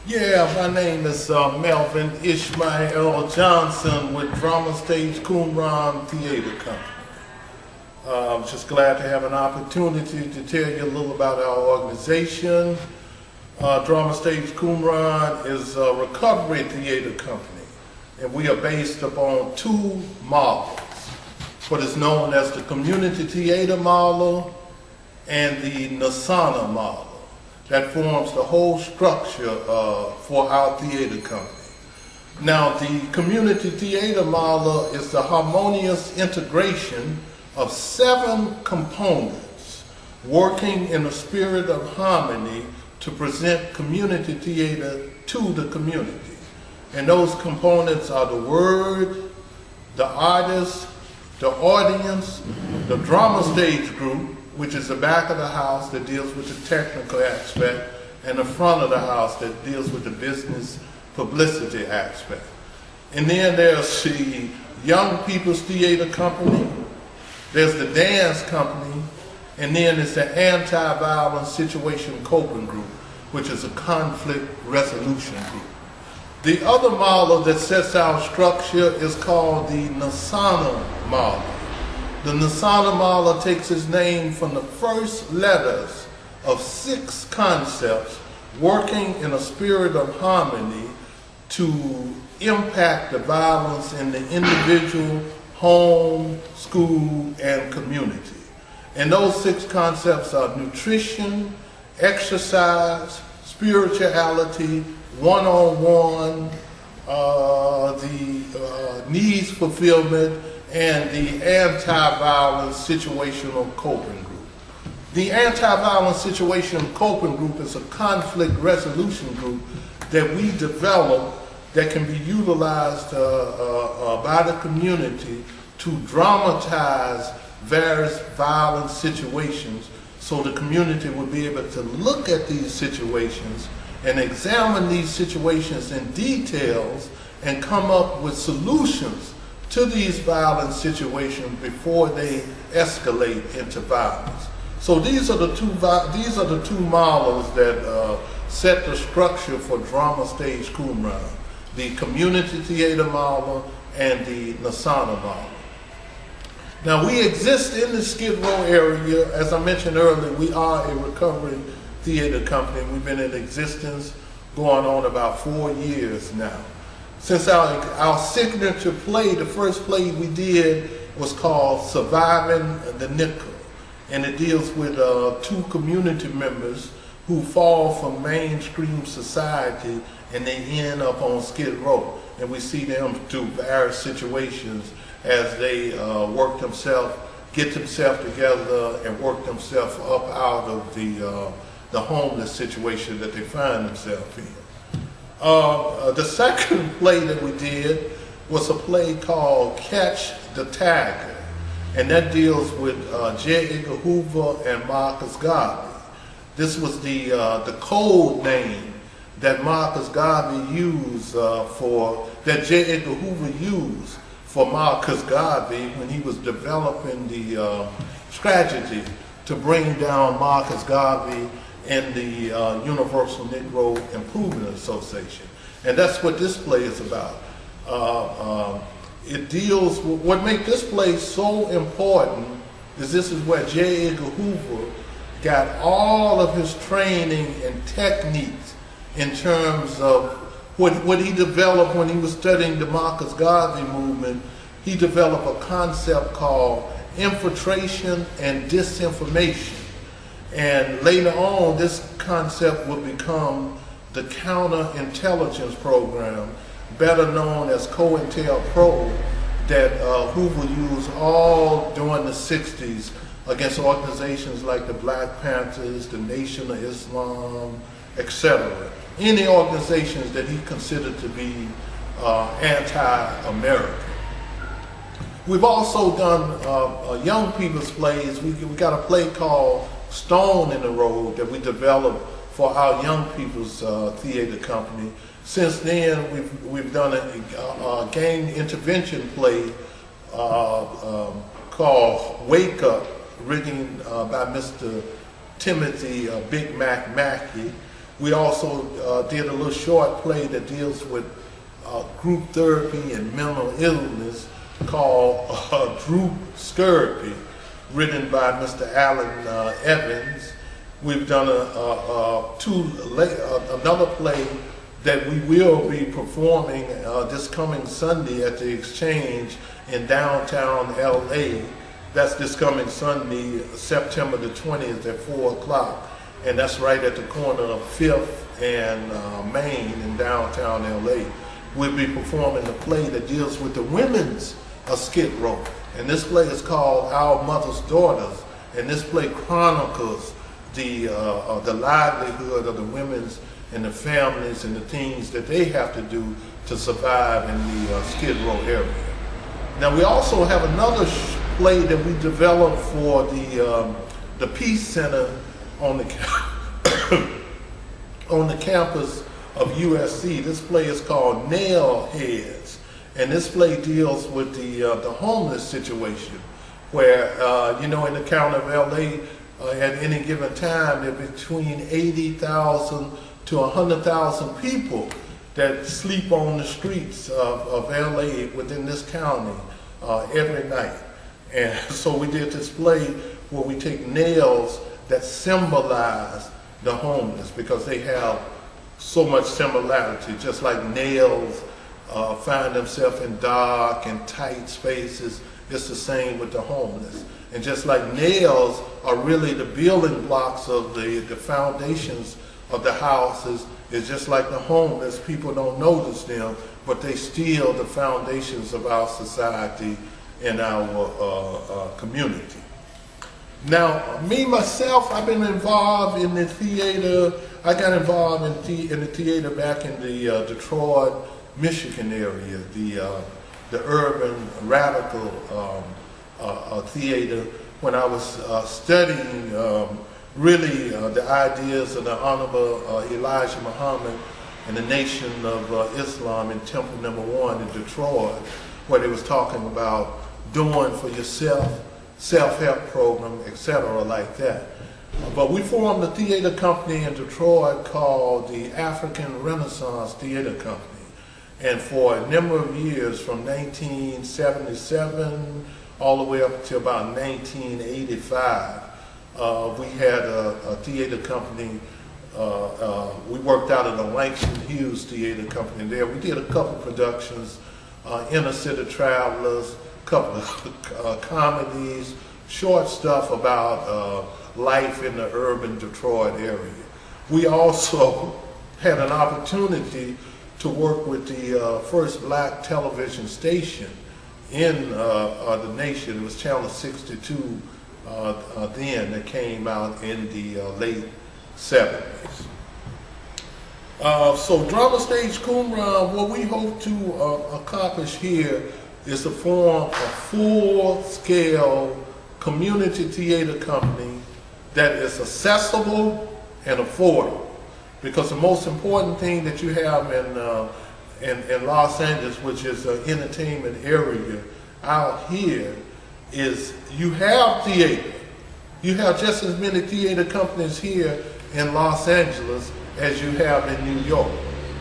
Yeah, my name is Melvin Ishmael Johnson with Drama Stage Qumran Theater Company. I'm just glad to have an opportunity to tell you a little about our organization. Drama Stage Qumran is a recovery theater company, and we are based upon two models, what is known as the community theater model and the Nasana model. That forms the whole structure for our theater company. Now, the community theater model is the harmonious integration of 7 components working in a spirit of harmony to present community theater to the community. And those components are the word, the artist, the audience, the drama stage group, which is the back of the house that deals with the technical aspect, and the front of the house that deals with the business publicity aspect. And then there's the Young People's Theater Company, there's the dance company, and then there's the anti-violence situation coping group, which is a conflict resolution group. The other model that sets our structure is called the Nasana model. The Nasana model takes its name from the first letters of 6 concepts working in a spirit of harmony to impact the violence in the individual, home, school, and community. And those 6 concepts are nutrition, exercise, spirituality, one-on-one, the needs fulfillment, and the anti-violence situational coping group. The anti-violence situational coping group is a conflict resolution group that we develop that can be utilized by the community to dramatize various violent situations so the community will be able to look at these situations and examine these situations in details and come up with solutions to these violent situations before they escalate into violence. So these are the two models that set the structure for Drama Stage Qumran: the community theater model and the Nasana model. Now, we exist in the Skid Row area. As I mentioned earlier, we are a recovery theater company. We've been in existence going on about 4 years now. Since our signature play, the first play we did was called Surviving the Nickel, and it deals with 2 community members who fall from mainstream society and they end up on Skid Row, and we see them through various situations as they get themselves together and work themselves up out of the homeless situation that they find themselves in. The second play that we did was a play called Catch the Tiger, and that deals with J. Edgar Hoover and Marcus Garvey. This was the code name that Marcus Garvey used that J. Edgar Hoover used for Marcus Garvey when he was developing the strategy to bring down Marcus Garvey and the Universal Negro Improvement Association. And that's what this play is about. It deals with, what makes this play so important is this is where J. Edgar Hoover got all of his training and techniques in terms of what he developed when he was studying the Marcus Garvey movement. He developed a concept called infiltration and disinformation. And later on, this concept would become the counterintelligence program, better known as COINTELPRO, that Hoover used all during the 60s against organizations like the Black Panthers, the Nation of Islam, etc. Any organizations that he considered to be anti-American. We've also done young people's plays. We got a play called Stone in the Road that we developed for our young people's theater company. Since then, we've done a gang intervention play called Wake Up, written by Mr. Timothy Big Mac Mackey, We also did a little short play that deals with group therapy and mental illness called Group Scurvy, written by Mr. Alan Evans. We've done another play that we will be performing this coming Sunday at the Exchange in downtown LA. That's this coming Sunday, September the 20th at 4 o'clock. And that's right at the corner of 5th and Main in downtown LA. We'll be performing a play that deals with the women's Skid Row. And this play is called Our Mother's Daughters. And this play chronicles the livelihood of the women's and the families and the things that they have to do to survive in the Skid Row area. Now we also have another play that we developed for the Peace Center on the on the campus of USC. This play is called Nail Heads, and this play deals with the homeless situation, where you know, in the county of LA, at any given time, there are between 80,000 to 100,000 people that sleep on the streets of LA within this county every night. And so we did this play where we take nails that symbolize the homeless, because they have so much similarity. Just like nails find themselves in dark and tight spaces, it's the same with the homeless. And just like nails are really the building blocks of the foundations of the houses, it's just like the homeless. People don't notice them, but they steal the foundations of our society and our community. Now, me, myself, I've been involved in the theater. I got involved in the theater back in the Detroit, Michigan area, the urban radical theater, when I was studying really the ideas of the Honorable Elijah Muhammad and the Nation of Islam in Temple No. 1 in Detroit, where they was talking about doing for yourself, self-help program, etc. like that. But we formed a theater company in Detroit called the African Renaissance Theater Company. And for a number of years, from 1977 all the way up to about 1985, we had a theater company. We worked out of the Langston Hughes Theater Company there. We did a couple productions, Inner City Travelers, a couple of comedies, short stuff about life in the urban Detroit area. We also had an opportunity to work with the first black television station in the nation. It was Channel 62 then, that came out in the late 70s. So Drama Stage Qumran, what we hope to accomplish here is to form a full-scale community theater company that is accessible and affordable. Because the most important thing that you have in Los Angeles, which is an entertainment area out here, is you have theater. You have just as many theater companies here in Los Angeles as you have in New York,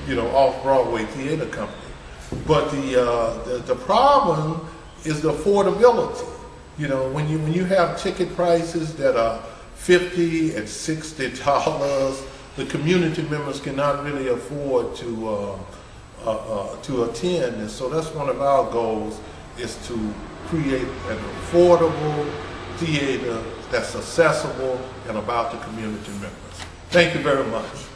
you know, off-Broadway theater company. But the problem is the affordability. You know, when you have ticket prices that are $50 and $60, the community members cannot really afford to attend. And so that's one of our goals, is to create an affordable theater that's accessible and about the community members. Thank you very much.